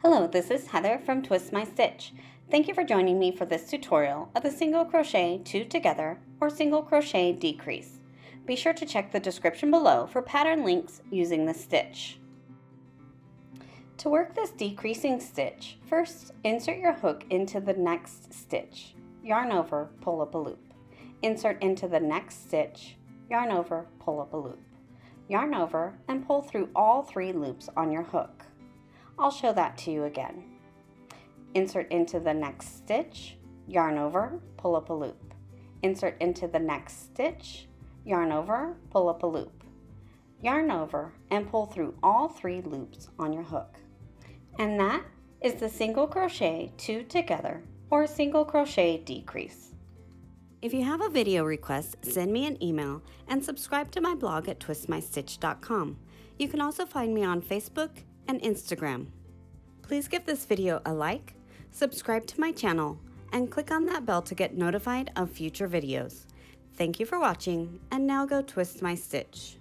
Hello, this is Heather from Twist My Stitch. Thank you for joining me for this tutorial of the single crochet 2 together or single crochet decrease. Be sure to check the description below for pattern links using the stitch. To work this decreasing stitch, first insert your hook into the next stitch, yarn over, pull up a loop. Insert into the next stitch, yarn over, pull up a loop. Yarn over and pull through all 3 loops on your hook. I'll show that to you again. Insert into the next stitch, yarn over, pull up a loop. Insert into the next stitch, yarn over, pull up a loop. Yarn over and pull through all 3 loops on your hook. And that is the single crochet 2 together or single crochet decrease. If you have a video request, send me an email and subscribe to my blog at twistmystitch.com. You can also find me on Facebook and Instagram. Please give this video a like, subscribe to my channel, and click on that bell to get notified of future videos. Thank you for watching, and now go twist my stitch.